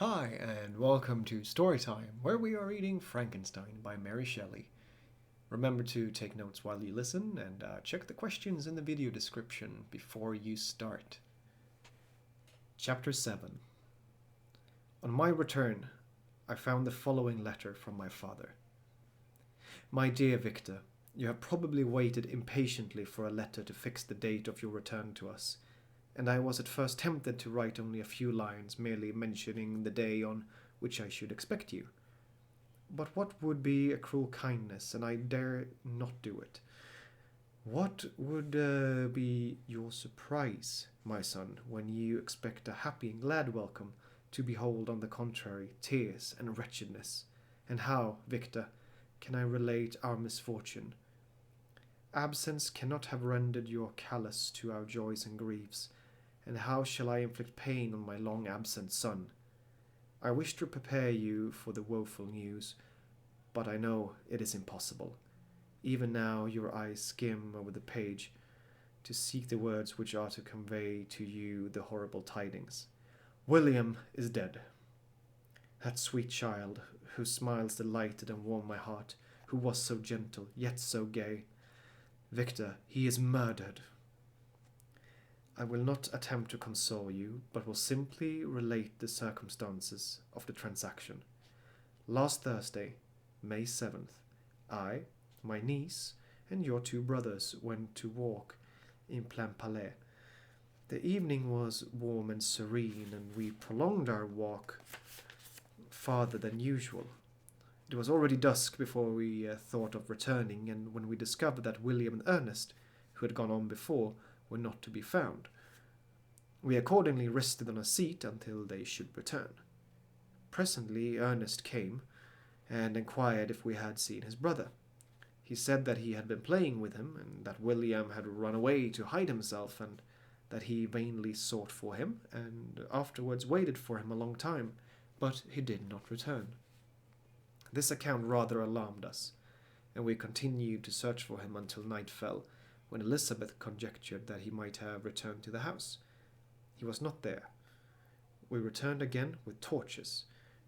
Hi, and welcome to Storytime, where we are reading Frankenstein by Mary Shelley. Remember to take notes while you listen and check the questions in the video description before you start. Chapter 7. On my return, I found the following letter from my father. My dear Victor, you have probably waited impatiently for a letter to fix the date of your return to us, and I was at first tempted to write only a few lines merely mentioning the day on which I should expect you. But what would be a cruel kindness, and I dare not do it. What would be your surprise, my son, when you expect a happy and glad welcome, to behold, on the contrary, tears and wretchedness? And how, Victor, can I relate our misfortune? Absence cannot have rendered you callous to our joys and griefs, and how shall I inflict pain on my long absent son? I wish to prepare you for the woeful news, but I know it is impossible. Even now your eyes skim over the page to seek the words which are to convey to you the horrible tidings. William is dead. That sweet child, whose smiles delighted and warmed my heart, who was so gentle, yet so gay. Victor, he is murdered. I will not attempt to console you, but will simply relate the circumstances of the transaction. Last Thursday, May 7th, I, my niece, and your two brothers went to walk in Plainpalais. The evening was warm and serene, and we prolonged our walk farther than usual. It was already dusk before we thought of returning, and when we discovered that William and Ernest, who had gone on before, were not to be found, we accordingly rested on a seat until they should return. Presently Ernest came, and inquired if we had seen his brother. He said that he had been playing with him, and that William had run away to hide himself, and that he vainly sought for him, and afterwards waited for him a long time, but he did not return. This account rather alarmed us, and we continued to search for him until night fell, when Elizabeth conjectured that he might have returned to the house. He was not there. We returned again with torches,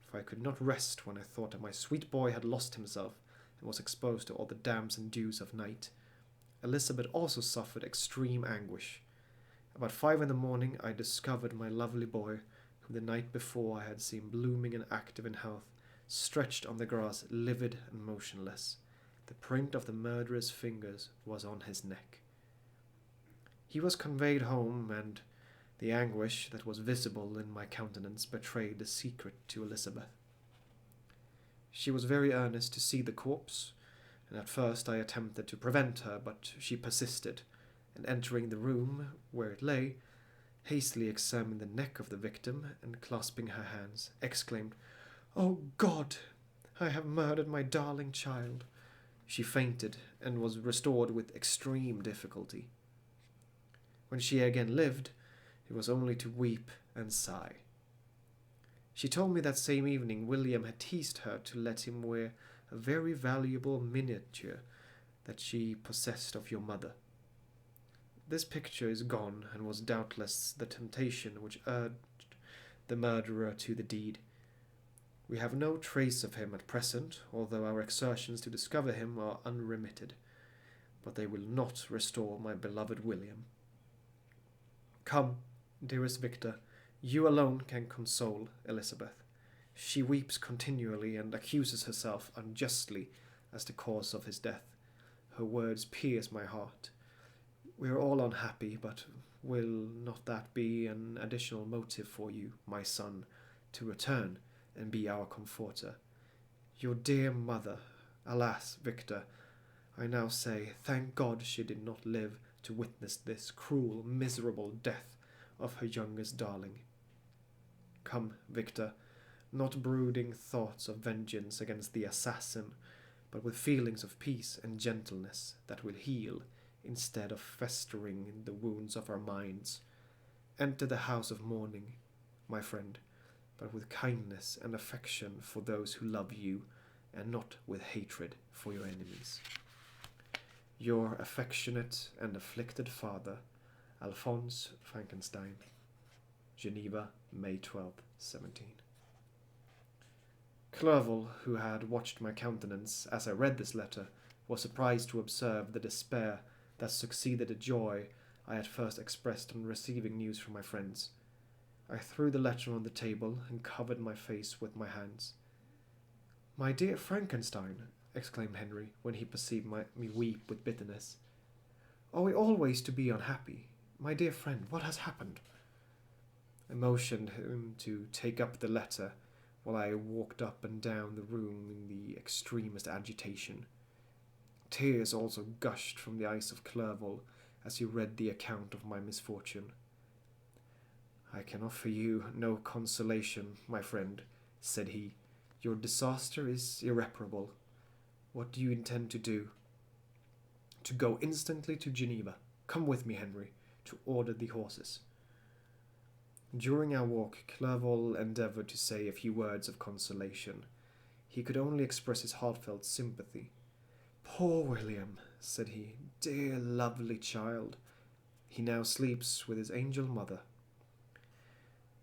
for I could not rest when I thought that my sweet boy had lost himself and was exposed to all the damps and dews of night. Elizabeth also suffered extreme anguish. About 5 in the morning I discovered my lovely boy, whom the night before I had seen blooming and active in health, stretched on the grass, livid and motionless. The print of the murderer's fingers was on his neck. He was conveyed home, and the anguish that was visible in my countenance betrayed the secret to Elizabeth. She was very earnest to see the corpse, and at first I attempted to prevent her, but she persisted, and entering the room where it lay, hastily examined the neck of the victim, and clasping her hands, exclaimed, "Oh God! I have murdered my darling child." She fainted, and was restored with extreme difficulty. When she again lived, it was only to weep and sigh. She told me that same evening William had teased her to let him wear a very valuable miniature that she possessed of your mother. This picture is gone, and was doubtless the temptation which urged the murderer to the deed. We have no trace of him at present, although our exertions to discover him are unremitted, but they will not restore my beloved William. Come, dearest Victor, you alone can console Elizabeth. She weeps continually and accuses herself unjustly as the cause of his death. Her words pierce my heart. We are all unhappy, but will not that be an additional motive for you, my son, to return and be our comforter? Your dear mother, alas, Victor, I now say, thank God she did not live to witness this cruel, miserable death of her youngest darling. Come, Victor, not brooding thoughts of vengeance against the assassin, but with feelings of peace and gentleness that will heal, instead of festering in the wounds of our minds. Enter the house of mourning, my friend, but with kindness and affection for those who love you, and not with hatred for your enemies. Your affectionate and afflicted father, Alphonse Frankenstein. Geneva, May 12th, 17. Clerval, who had watched my countenance as I read this letter, was surprised to observe the despair that succeeded the joy I had first expressed on receiving news from my friends. I threw the letter on the table and covered my face with my hands. "My dear Frankenstein," exclaimed Henry, when he perceived me weep with bitterness, "are we always to be unhappy? My dear friend, what has happened?" I motioned him to take up the letter, while I walked up and down the room in the extremest agitation. Tears also gushed from the eyes of Clerval as he read the account of my misfortune. "I can offer you no consolation, my friend," said he. "Your disaster is irreparable. What do you intend to do?" "To go instantly to Geneva. Come with me, Henry, to order the horses." During our walk, Clerval endeavoured to say a few words of consolation. He could only express his heartfelt sympathy. "Poor William," said he, "dear lovely child. He now sleeps with his angel mother.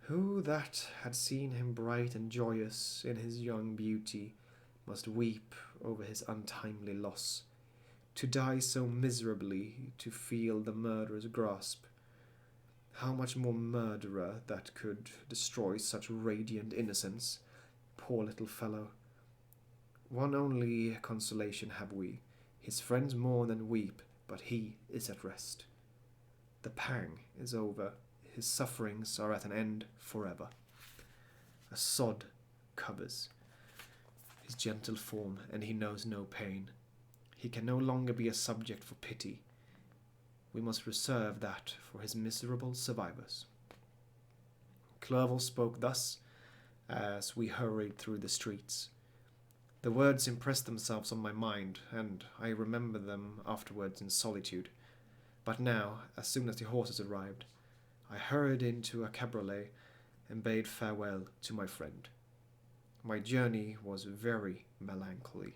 Who that had seen him bright and joyous in his young beauty must weep over his untimely loss. To die so miserably, to feel the murderer's grasp. How much more murderer that could destroy such radiant innocence? Poor little fellow. One only consolation have we. His friends mourn and weep, but he is at rest. The pang is over. His sufferings are at an end forever. A sod covers his gentle form, and he knows no pain. He can no longer be a subject for pity. We must reserve that for his miserable survivors." Clerval spoke thus as we hurried through the streets. The words impressed themselves on my mind, and I remembered them afterwards in solitude. But now, as soon as the horses arrived, I hurried into a cabriolet and bade farewell to my friend. My journey was very melancholy.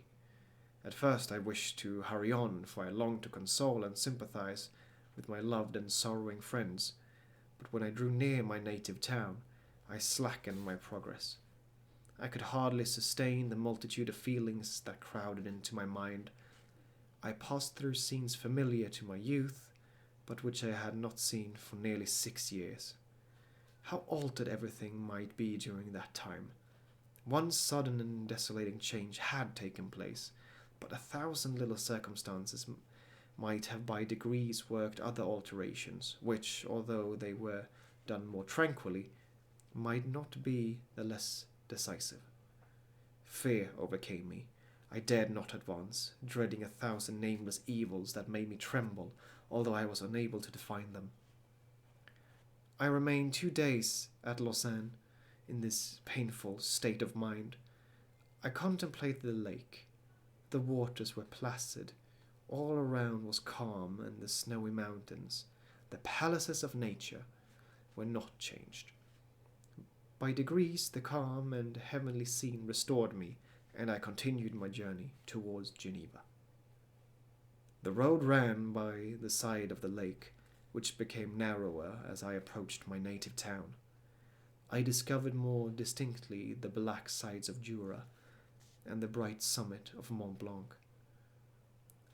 At first I wished to hurry on, for I longed to console and sympathize with my loved and sorrowing friends, but when I drew near my native town, I slackened my progress. I could hardly sustain the multitude of feelings that crowded into my mind. I passed through scenes familiar to my youth, but which I had not seen for nearly 6 years. How altered everything might be during that time! One sudden and desolating change had taken place, but 1,000 little circumstances might have by degrees worked other alterations, which, although they were done more tranquilly, might not be the less decisive. Fear overcame me. I dared not advance, dreading 1,000 nameless evils that made me tremble, although I was unable to define them. I remained 2 days at Lausanne in this painful state of mind. I contemplated the lake. The waters were placid. All around was calm, and the snowy mountains, the palaces of nature, were not changed. By degrees the calm and heavenly scene restored me, and I continued my journey towards Geneva. The road ran by the side of the lake, which became narrower as I approached my native town. I discovered more distinctly the black sides of Jura and the bright summit of Mont Blanc.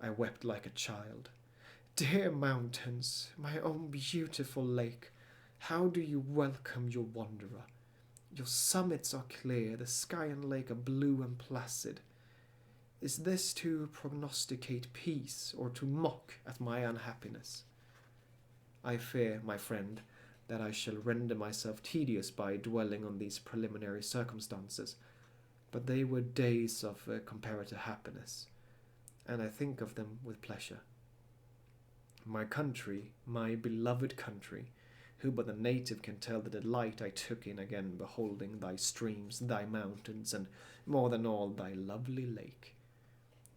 I wept like a child. "Dear mountains, my own beautiful lake, how do you welcome your wanderer? Your summits are clear, the sky and lake are blue and placid. Is this to prognosticate peace, or to mock at my unhappiness? I fear, my friend, that I shall render myself tedious by dwelling on these preliminary circumstances, but they were days of comparative happiness, and I think of them with pleasure. My country, my beloved country, who but the native can tell the delight I took in again beholding thy streams, thy mountains, and more than all thy lovely lake.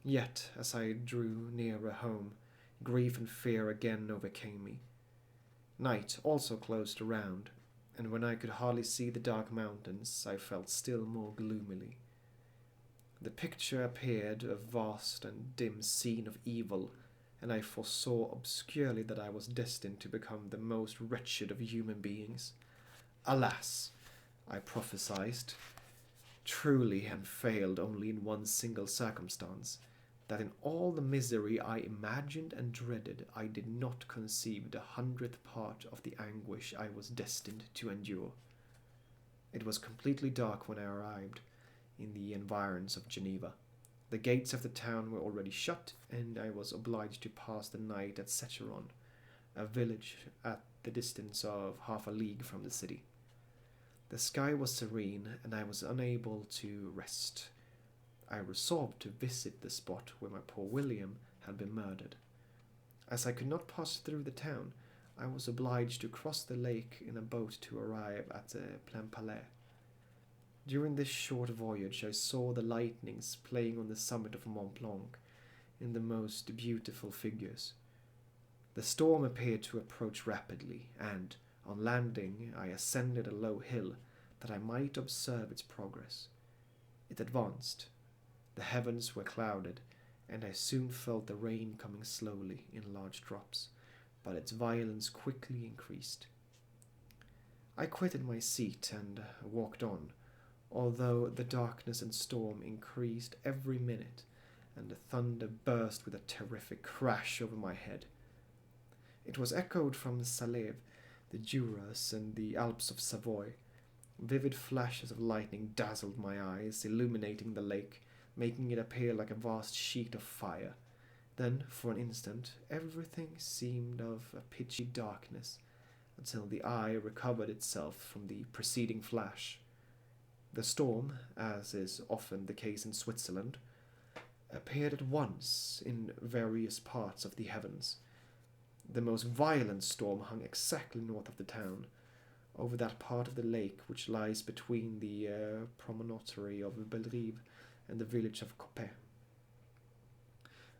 Yet, as I drew nearer home, grief and fear again overcame me. Night also closed around, and when I could hardly see the dark mountains, I felt still more gloomily. The picture appeared a vast and dim scene of evil, and I foresaw obscurely that I was destined to become the most wretched of human beings. Alas, I prophesied, truly, and failed only in one single circumstance, that in all the misery I imagined and dreaded, I did not conceive the 100th part of the anguish I was destined to endure. It was completely dark when I arrived in the environs of Geneva. The gates of the town were already shut, and I was obliged to pass the night at Secheron, a village at the distance of half a league from the city. The sky was serene, and I was unable to rest. I resolved to visit the spot where my poor William had been murdered. As I could not pass through the town, I was obliged to cross the lake in a boat to arrive at Plainpalais. During this short voyage I saw the lightnings playing on the summit of Mont Blanc in the most beautiful figures. The storm appeared to approach rapidly, and, on landing, I ascended a low hill that I might observe its progress. It advanced. The heavens were clouded, and I soon felt the rain coming slowly in large drops, but its violence quickly increased. I quitted my seat and walked on, although the darkness and storm increased every minute, and the thunder burst with a terrific crash over my head. It was echoed from Salève, the Juras, and the Alps of Savoy. Vivid flashes of lightning dazzled my eyes, illuminating the lake, making it appear like a vast sheet of fire. Then, for an instant, everything seemed of a pitchy darkness, until the eye recovered itself from the preceding flash. The storm, as is often the case in Switzerland, appeared at once in various parts of the heavens. The most violent storm hung exactly north of the town, over that part of the lake which lies between the promontory of beleive and the village of Coppet.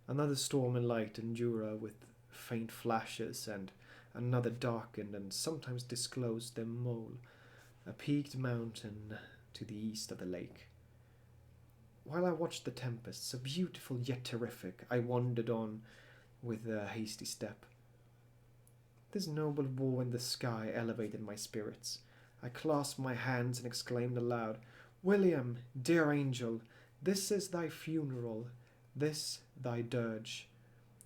Another storm enlightened Jura with faint flashes, and another darkened and sometimes disclosed the mole, a peaked mountain to the east of the lake. While I watched the tempest, so beautiful yet terrific, I wandered on with a hasty step. This noble war in the sky elevated my spirits. I clasped my hands and exclaimed aloud, "William, dear angel, this is thy funeral, this thy dirge."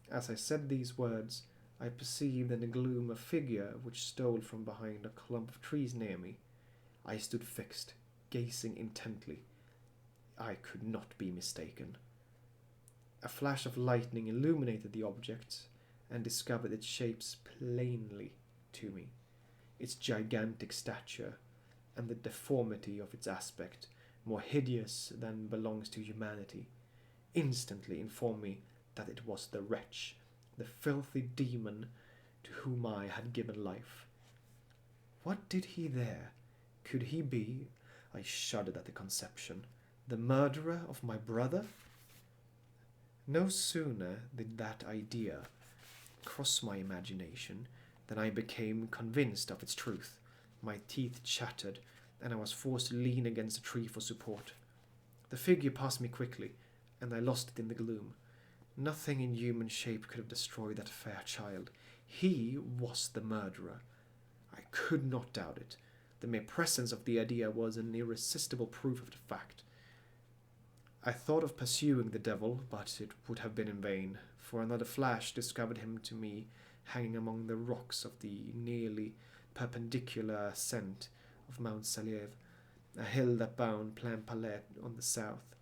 As I said these words, I perceived in the gloom a figure which stole from behind a clump of trees near me. I stood fixed, gazing intently. I could not be mistaken. A flash of lightning illuminated the object, and discovered its shapes plainly to me. Its gigantic stature, and the deformity of its aspect, more hideous than belongs to humanity, instantly informed me that it was the wretch, the filthy demon, to whom I had given life. What did he there? Could he be, I shuddered at the conception, the murderer of my brother? No sooner did that idea cross my imagination than I became convinced of its truth. My teeth chattered, and I was forced to lean against a tree for support. The figure passed me quickly, and I lost it in the gloom. Nothing in human shape could have destroyed that fair child. He was the murderer. I could not doubt it. The mere presence of the idea was an irresistible proof of the fact. I thought of pursuing the devil, but it would have been in vain, for another flash discovered him to me hanging among the rocks of the nearly perpendicular ascent of Mount Salève, a hill that bound Plainpalais on the south.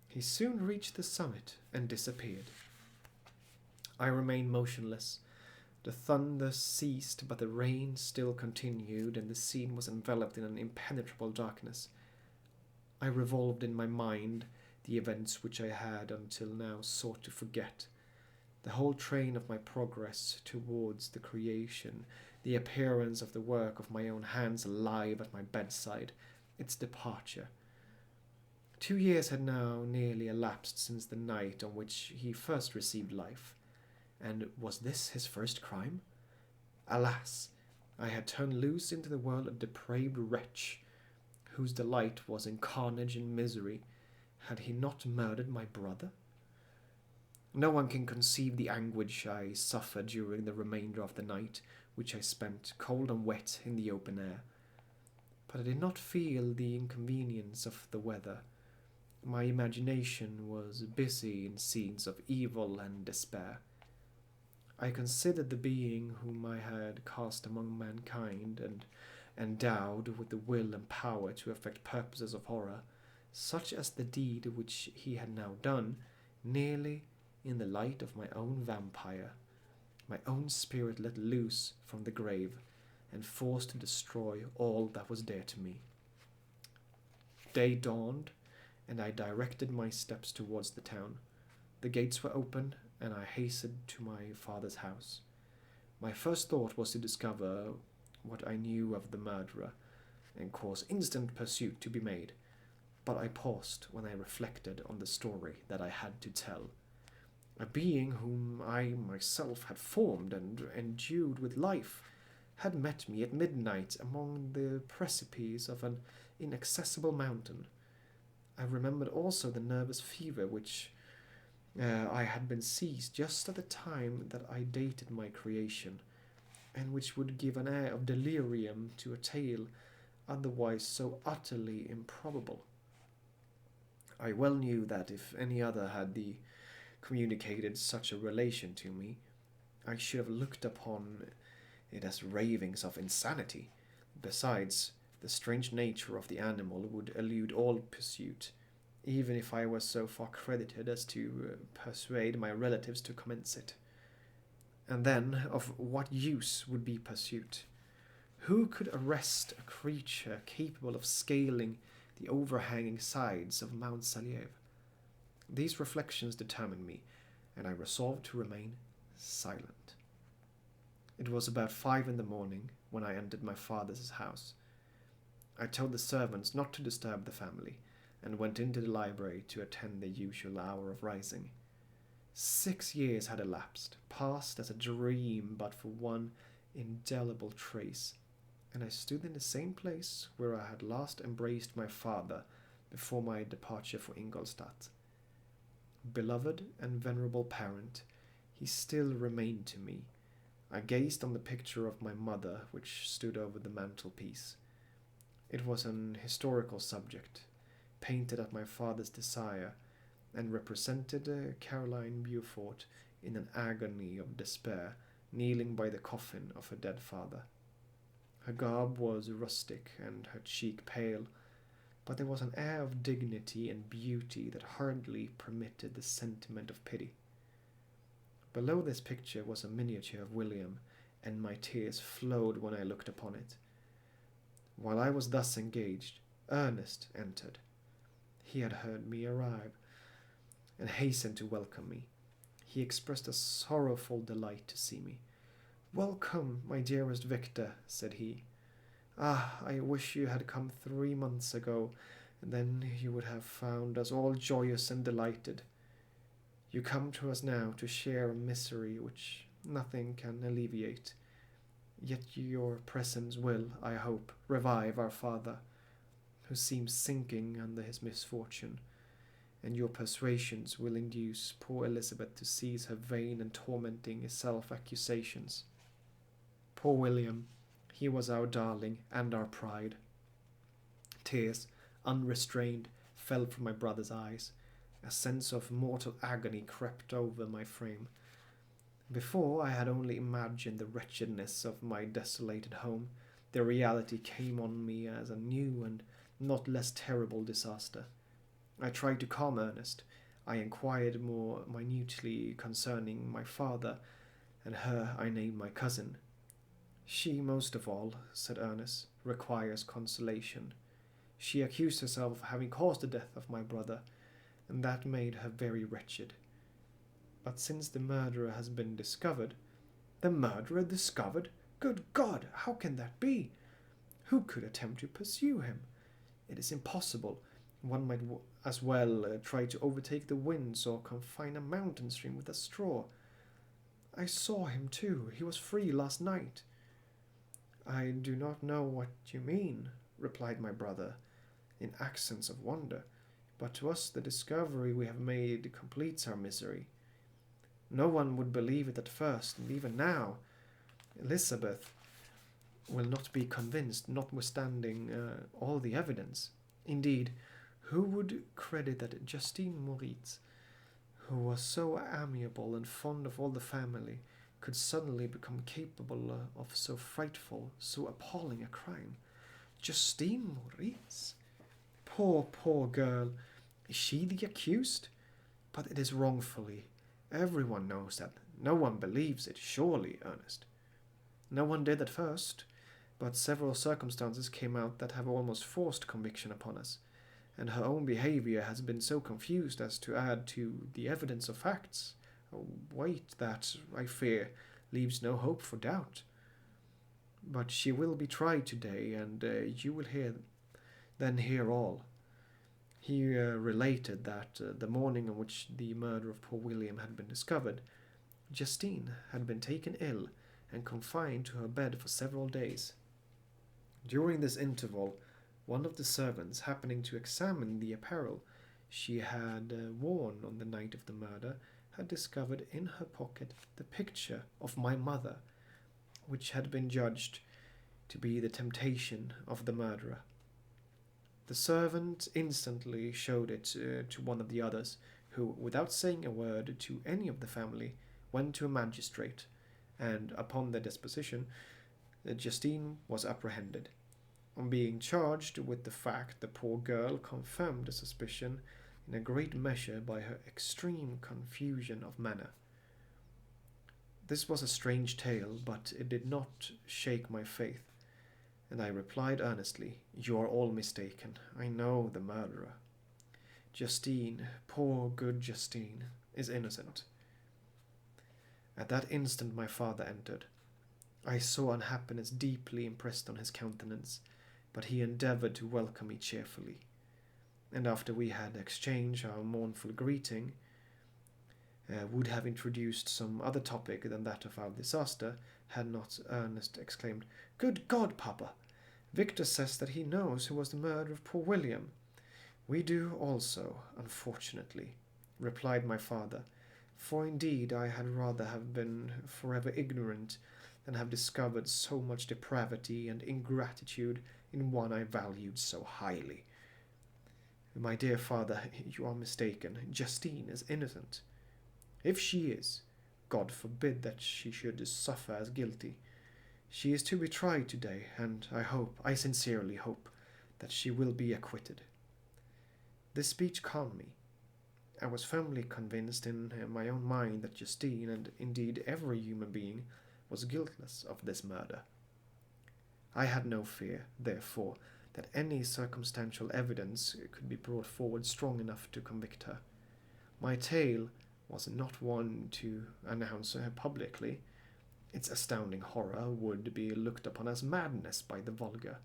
He soon reached the summit and disappeared. I remained motionless. The thunder ceased, but the rain still continued, and the scene was enveloped in an impenetrable darkness. I revolved in my mind the events which I had until now sought to forget, the whole train of my progress towards the creation, the appearance of the work of my own hands alive at my bedside, its departure. 2 years had now nearly elapsed since the night on which he first received life, and was this his first crime? Alas! I had turned loose into the world a depraved wretch, whose delight was in carnage and misery. Had he not murdered my brother? No one can conceive the anguish I suffered during the remainder of the night, which I spent cold and wet in the open air. but I did not feel the inconvenience of the weather. My imagination was busy in scenes of evil and despair. I considered the being whom I had cast among mankind and endowed with the will and power to effect purposes of horror, such as the deed which he had now done, nearly in the light of my own vampire, my own spirit let loose from the grave, and forced to destroy all that was dear to me. Day dawned, and I directed my steps towards the town. The gates were open, and I hastened to my father's house. My first thought was to discover what I knew of the murderer, and cause instant pursuit to be made. But I paused when I reflected on the story that I had to tell. A being whom I myself had formed and endued with life had met me at midnight among the precipices of an inaccessible mountain. I remembered also the nervous fever which I had been seized just at the time that I dated my creation, and which would give an air of delirium to a tale otherwise so utterly improbable. I well knew that if any other had communicated such a relation to me, I should have looked upon it as ravings of insanity. Besides, the strange nature of the animal would elude all pursuit, even if I was so far credited as to persuade my relatives to commence it. And then, of what use would be pursuit? Who could arrest a creature capable of scaling the overhanging sides of Mount Saliev? These reflections determined me, and I resolved to remain silent. It was about 5 in the morning when I entered my father's house. I told the servants not to disturb the family, and went into the library to attend the usual hour of rising. 6 years had elapsed, passed as a dream but for one indelible trace, and I stood in the same place where I had last embraced my father before my departure for Ingolstadt. Beloved and venerable parent, he still remained to me. I gazed on the picture of my mother which stood over the mantelpiece. It was an historical subject, painted at my father's desire, and represented Caroline Beaufort in an agony of despair, kneeling by the coffin of her dead father. Her garb was rustic and her cheek pale, but there was an air of dignity and beauty that hardly permitted the sentiment of pity. Below this picture was a miniature of William, and my tears flowed when I looked upon it. While I was thus engaged, Ernest entered. He had heard me arrive, and hastened to welcome me. He expressed a sorrowful delight to see me. "Welcome, my dearest Victor," said he. "Ah, I wish you had come 3 months ago, and then you would have found us all joyous and delighted. You come to us now to share a misery which nothing can alleviate. Yet your presence will, I hope, revive our father, who seems sinking under his misfortune, and your persuasions will induce poor Elizabeth to cease her vain and tormenting self-accusations. Poor William, he was our darling and our pride." Tears, unrestrained, fell from my brother's eyes. A sense of mortal agony crept over my frame. Before, I had only imagined the wretchedness of my desolated home. The reality came on me as a new and not less terrible disaster. I tried to calm Ernest. I inquired more minutely concerning my father, and her I named my cousin. "She, most of all," said Ernest, "requires consolation. She accused herself of having caused the death of my brother, and that made her very wretched. But since the murderer has been discovered—" "The murderer discovered? Good God, how can that be? Who could attempt to pursue him? It is impossible. One might as well try to overtake the winds or confine a mountain stream with a straw. I saw him too. He was free last night." "I do not know what you mean," replied my brother, in accents of wonder, "but to us the discovery we have made completes our misery. No one would believe it at first, and even now, Elizabeth, will not be convinced, notwithstanding all the evidence. Indeed, who would credit that Justine Moritz, who was so amiable and fond of all the family, could suddenly become capable of so frightful, so appalling a crime? Justine Moritz? Poor, poor girl. Is she the accused? But it is wrongfully. Everyone knows that. No one believes it, surely, Ernest. No one did at first, but several circumstances came out that have almost forced conviction upon us, and her own behaviour has been so confused as to add to the evidence of facts a weight that, I fear, leaves no hope for doubt. But she will be tried today, and you will hear all. He related that the morning on which the murder of poor William had been discovered, Justine had been taken ill and confined to her bed for several days. During this interval, one of the servants, happening to examine the apparel she had worn on the night of the murder, had discovered in her pocket the picture of my mother, which had been judged to be the temptation of the murderer. The servant instantly showed it to one of the others, who, without saying a word to any of the family, went to a magistrate, and, upon their disposition, Justine was apprehended. On being charged with the fact, the poor girl confirmed the suspicion in a great measure by her extreme confusion of manner. This was a strange tale, but it did not shake my faith, and I replied earnestly, "You are all mistaken. I know the murderer. Justine, poor good Justine, is innocent." At that instant my father entered. I saw unhappiness deeply impressed on his countenance, but he endeavoured to welcome me cheerfully, and after we had exchanged our mournful greeting, would have introduced some other topic than that of our disaster, had not Ernest exclaimed, "Good God, Papa! Victor says that he knows who was the murderer of poor William." "We do also, unfortunately," replied my father, "for indeed I had rather have been forever ignorant than have discovered so much depravity and ingratitude in one I valued so highly. My dear father, you are mistaken. Justine is innocent. If she is, God forbid that she should suffer as guilty. She is to be tried today, and I sincerely hope, that she will be acquitted." This speech calmed me. I was firmly convinced in my own mind that Justine, and indeed every human being, was guiltless of this murder. I had no fear, therefore, that any circumstantial evidence could be brought forward strong enough to convict her. My tale was not one to announce her publicly. Its astounding horror would be looked upon as madness by the vulgar.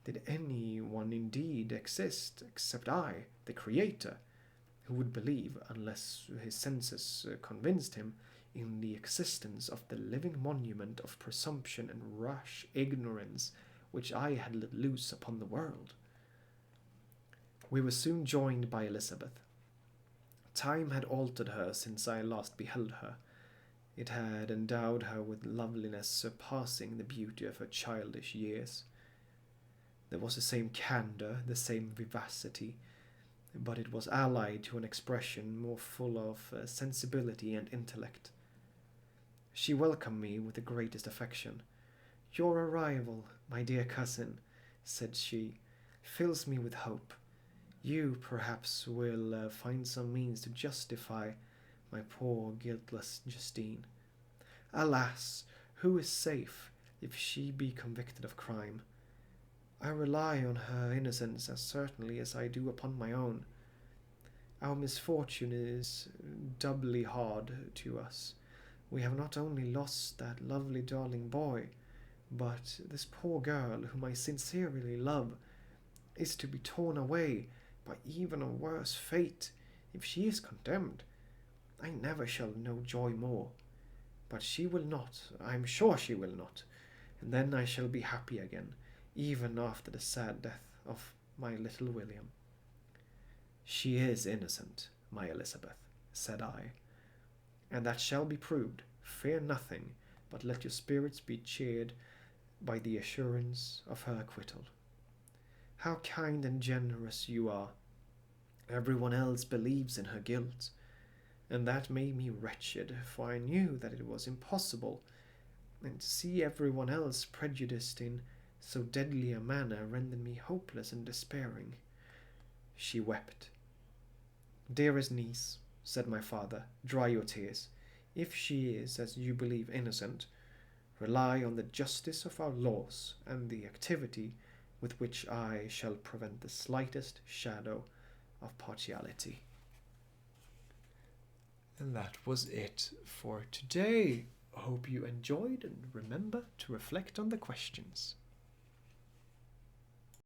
Did any one indeed exist, except I, the Creator, who would believe, unless his senses convinced him, in the existence of the living monument of presumption and rash ignorance which I had let loose upon the world? We were soon joined by Elizabeth. Time had altered her since I last beheld her. It had endowed her with loveliness surpassing the beauty of her childish years. There was the same candour, the same vivacity, but it was allied to an expression more full of sensibility and intellect. She welcomed me with the greatest affection. "Your arrival, my dear cousin," said she, "fills me with hope. You, perhaps, will find some means to justify my poor guiltless Justine. Alas, who is safe if she be convicted of crime? I rely on her innocence as certainly as I do upon my own. Our misfortune is doubly hard to us. We have not only lost that lovely darling boy, but this poor girl, whom I sincerely love, is to be torn away by even a worse fate. If she is condemned, I never shall know joy more. But she will not, I am sure she will not, and then I shall be happy again, even after the sad death of my little William." "She is innocent, my Elizabeth," said I, "and that shall be proved. Fear nothing, but let your spirits be cheered by the assurance of her acquittal. How kind and generous you are! Everyone else believes in her guilt, and that made me wretched, for I knew that it was impossible, and to see everyone else prejudiced in so deadly a manner rendered me hopeless and despairing. She wept. Dearest niece, said my father, dry your tears. If she is, as you believe, innocent, rely on the justice of our laws and the activity with which I shall prevent the slightest shadow of partiality. And that was it for today. I hope you enjoyed, and remember to reflect on the questions.